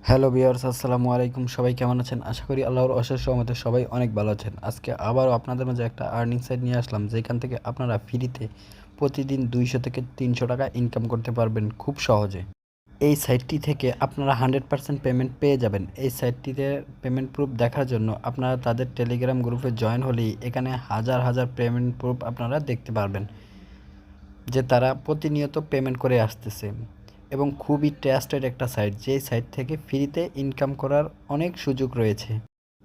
Hello viewers, আসসালামু আলাইকুম। সবাই কেমন আছেন? আশা করি আল্লাহর অশেষ রহমতে সবাই অনেক ভালো আছেন। আজকে আবারও আপনাদের মাঝে একটা আর্নিং সাইট নিয়ে আসলাম, যেখান থেকে আপনারা ফ্রিতে প্রতিদিন 200 থেকে 300 টাকা ইনকাম করতে পারবেন খুব সহজে। এই সাইটটি থেকে আপনারা 100% পেমেন্ট পেয়ে যাবেন। এই সাইটটিতে পেমেন্ট প্রুফ দেখার জন্য আপনারা তাদের টেলিগ্রাম গ্রুপে জয়েন হলেই এখানে হাজার হাজার পেমেন্ট প্রুফ আপনারা দেখতে পারবেন, যে তারা প্রতিনিয়ত পেমেন্ট করে আসতেছে এবং খুবই ট্রাস্টেড একটা সাইট, যেই সাইট থেকে ফ্রিতে ইনকাম করার অনেক সুযোগ রয়েছে।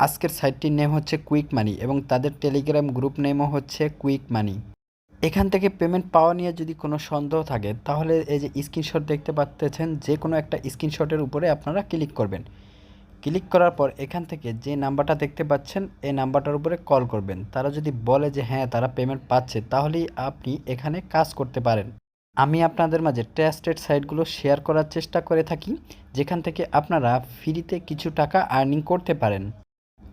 আজকের সাইটটির নেম হচ্ছে কুইক মানি এবং তাদের টেলিগ্রাম গ্রুপ নেমও হচ্ছে কুইক মানি। এখান থেকে পেমেন্ট পাওয়া নিয়ে যদি কোনো সন্দেহ থাকে তাহলে এই যে স্ক্রিনশট দেখতে পাচ্ছেন, যে কোনো একটা স্ক্রিনশটের উপরে আপনারা ক্লিক করবেন। ক্লিক করার পর এখান থেকে যে নাম্বারটা দেখতে পাচ্ছেন এই নাম্বারটার উপরে কল করবেন। তারা যদি বলে যে হ্যাঁ তারা পেমেন্ট পাচ্ছে, তাহলেই আপনি এখানে কাজ করতে পারেন। আমি আপনাদের মাঝে ট্রাস্টেড সাইটগুলো শেয়ার করার চেষ্টা করে থাকি, যেখান থেকে আপনারা ফ্রিতে কিছু টাকা আর্নিং করতে পারেন।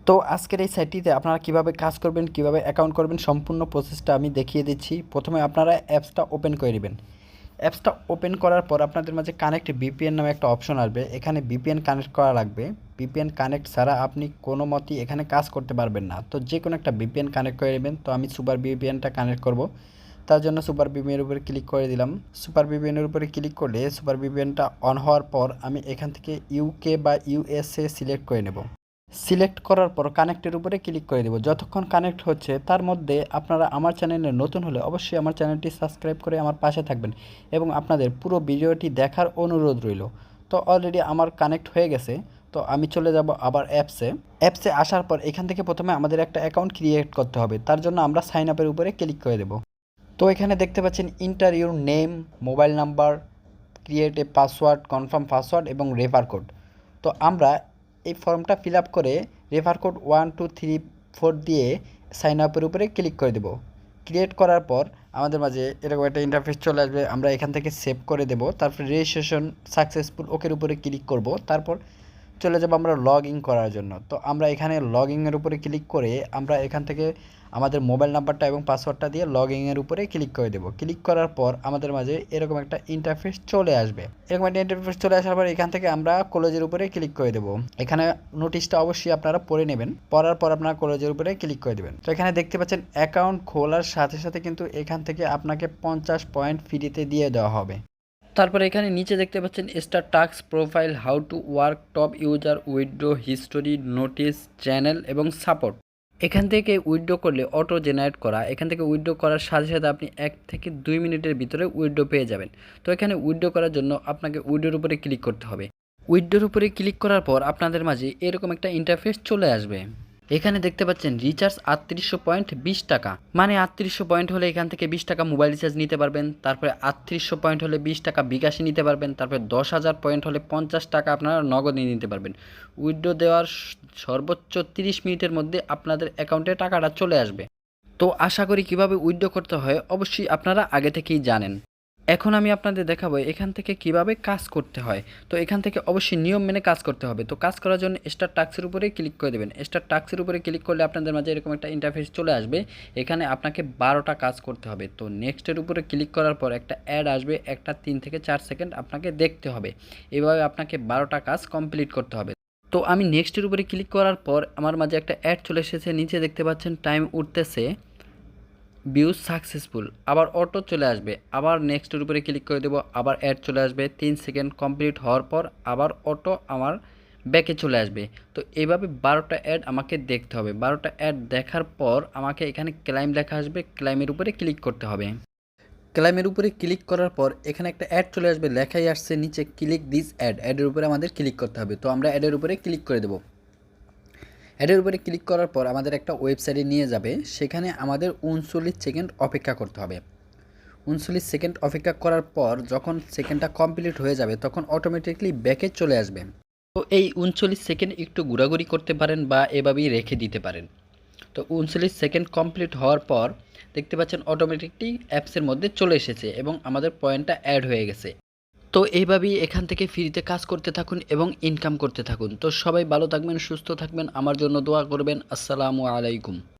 তো আজকের এই সাইটটিতে আপনারা কিভাবে কাজ করবেন, কিভাবে অ্যাকাউন্ট করবেন, সম্পূর্ণ প্রসেসটা আমি দেখিয়ে দিচ্ছি। প্রথমে আপনারা অ্যাপসটা ওপেন করে নেবেন। অ্যাপসটা ওপেন করার পর আপনাদের মাঝে কানেক্ট ভিপিএন নামে একটা অপশন আসবে। এখানে ভিপিএন কানেক্ট করা লাগবে। ভিপিএন কানেক্ট ছাড়া আপনি কোনো মতেই এখানে কাজ করতে পারবেন না। তো যে কোনো একটা ভিপিএন কানেক্ট করে নেবেন। তো আমি সুপার ভিপিএনটা কানেক্ট করব। তার জন্য সুপার ভিপিএনের উপরে ক্লিক করে দিলাম। সুপার ভিপিএনের উপরে ক্লিক করলে সুপার ভিপিএনটা অন হওয়ার পর আমি এখান থেকে ইউকে বা ইউএসএ সিলেক্ট করে নেব। সিলেক্ট করার পর কানেক্টের উপরে ক্লিক করে দেব। যতক্ষণ কানেক্ট হচ্ছে তার মধ্যে আপনারা আমার চ্যানেলে নতুন হলে অবশ্যই আমার চ্যানেলটি সাবস্ক্রাইব করে আমার পাশে থাকবেন এবং আপনাদের পুরো ভিডিওটি দেখার অনুরোধ রইল। তো অলরেডি আমার কানেক্ট হয়ে গেছে। তো আমি চলে যাব আবার অ্যাপসে আসার পর এখান থেকে প্রথমে আমাদের একটা অ্যাকাউন্ট ক্রিয়েট করতে হবে। তার জন্য আমরা সাইন আপের উপরে ক্লিক করে দেব। তো এখানে দেখতে পাচ্ছেন inter your name, mobile number, create a password, confirm password এবং রেফার কোড। তো আমরা এই ফর্মটা ফিল আপ করে রেফার কোড 1234 দিয়ে সাইন আপের উপরে ক্লিক করে দেব। ক্রিয়েট করার পর আমাদের মাঝে এরকম একটা ইন্টারফেস চলে আসবে। আমরা এখান থেকে সেভ করে দেব। তারপর রেজিস্ট্রেশন সাকসেসফুল ওকের উপরে ক্লিক করব। তারপর চলে যাব আমরা লগ ইন করার জন্য। তো আমরা এখানে লগ ইনের উপরে ক্লিক করে আমরা এখান থেকে আমাদের মোবাইল নাম্বারটা এবং পাসওয়ার্ডটা দিয়ে লগ ইনের উপরে ক্লিক করে দেব। ক্লিক করার পর আমাদের মাঝে এরকম একটা ইন্টারফেস চলে আসবে। এরকম একটা ইন্টারফেস চলে আসার পর এখান থেকে আমরা ক্লোজের উপরে ক্লিক করে দেব। এখানে নোটিশটা অবশ্যই আপনারা পড়ে নেবেন। পড়ার পর আপনারা ক্লোজের উপরে ক্লিক করে দেবেন। তো এখানে দেখতে পাচ্ছেন অ্যাকাউন্ট খোলার সাথে সাথে কিন্তু এখান থেকে আপনাকে 50 পয়েন্ট ফ্রিতে দিয়ে দেওয়া হবে। তারপরে এখানে নিচে দেখতে পাচ্ছেন star task, profile, how to work, top user, withdraw, history, notice, channel এবং সাপোর্ট। এখান থেকে উইথড্র করলে অটো জেনারেট করা। এখান থেকে উইথড্র করার সাথে সাথে আপনি 1 থেকে 2 মিনিটের ভিতরে উইথড্র পেয়ে যাবেন। তো এখানে উইথড্র করার জন্য আপনাকে উইথড্রর উপরে ক্লিক করতে হবে। উইথড্রর উপরে ক্লিক করার পর আপনাদের মাঝে এরকম একটা ইন্টারফেস চলে আসবে। এখানে দেখতে পাচ্ছেন রিচার্জ 3800 পয়েন্ট 20 টাকা, মানে 3800 পয়েন্ট হলে এখান থেকে 20 টাকা মোবাইল রিচার্জ নিতে পারবেন। তারপরে 3800 পয়েন্ট হলে 20 টাকা বিকাশে নিতে পারবেন। তারপরে 10,000 পয়েন্ট হলে 50 টাকা আপনারা নগদে নিতে পারবেন। উইথড্র দেওয়ার সর্বোচ্চ 30 মিনিটের মধ্যে আপনাদের অ্যাকাউন্টে টাকাটা চলে আসবে। তো আশা করি কিভাবে উইথড্র করতে হয় অবশ্যই আপনারা আগে থেকেই জানেন। এখন আমি আপনাদের দেখাবো এখান থেকে কিভাবে কাজ করতে হয়। তো এখান থেকে অবশ্যই নিয়ম মেনে কাজ করতে হবে। তো কাজ করার জন্য স্টার টাস্কের উপরে ক্লিক করে দেবেন। স্টার টাস্কের উপরে ক্লিক করলে আপনাদের মাঝে এরকম একটা ইন্টারফেস চলে আসবে। এখানে আপনাকে 12টা কাজ করতে হবে। তো নেক্সটের উপরে ক্লিক করার পর একটা অ্যাড আসবে, একটা 3 থেকে 4 সেকেন্ড আপনাকে দেখতে হবে। এভাবে আপনাকে 12টা কাজ কমপ্লিট করতে হবে। তো আমি নেক্সটের উপরে ক্লিক করার পর আমার মাঝে একটা অ্যাড চলে এসেছে। নিচে দেখতে পাচ্ছেন টাইম উঠতেছে, ভিউজ সাকসেসফুল, আবার অটো চলে আসবে। আবার নেক্সটের উপরে ক্লিক করে দেবো, আবার অ্যাড চলে আসবে। 3 সেকেন্ড কমপ্লিট হওয়ার পর আবার অটো আমার ব্যাকে চলে আসবে। তো এইভাবে 12টা অ্যাড আমাকে দেখতে হবে। 12টা অ্যাড দেখার পর আমাকে এখানে ক্লাইম লেখা আসবে, ক্লাইমের উপরে ক্লিক করতে হবে। ক্লাইমের উপরে ক্লিক করার পর এখানে একটা অ্যাড চলে আসবে, লেখাই আসছে নিচে ক্লিক দিস অ্যাড। অ্যাডের উপরে আমাদের ক্লিক করতে হবে। তো আমরা অ্যাডের উপরে ক্লিক করে দেবো। অ্যাডের উপরে ক্লিক করার পর আমাদের একটা ওয়েবসাইটে নিয়ে যাবে। সেখানে আমাদের 39 সেকেন্ড অপেক্ষা করতে হবে। 39 সেকেন্ড অপেক্ষা করার পর যখন সেকেন্ডটা কমপ্লিট হয়ে যাবে তখন অটোমেটিকলি ব্যাকে চলে আসবে। তো এই 39 সেকেন্ড একটু ঘোরাঘুরি করতে পারেন বা এভাবেই রেখে দিতে পারেন। তো 39 সেকেন্ড কমপ্লিট হওয়ার পর দেখতে পাচ্ছেন অটোমেটিকলি অ্যাপসের মধ্যে চলে এসেছে এবং আমাদের পয়েন্টটা অ্যাড হয়ে গেছে। তো এইভাবেই এখান থেকে ফ্রিতে কাজ করতে থাকুন এবং ইনকাম করতে থাকুন। তো সবাই ভালো থাকবেন, সুস্থ থাকবেন, আমার জন্য দোয়া করবেন। আসসালামু আলাইকুম।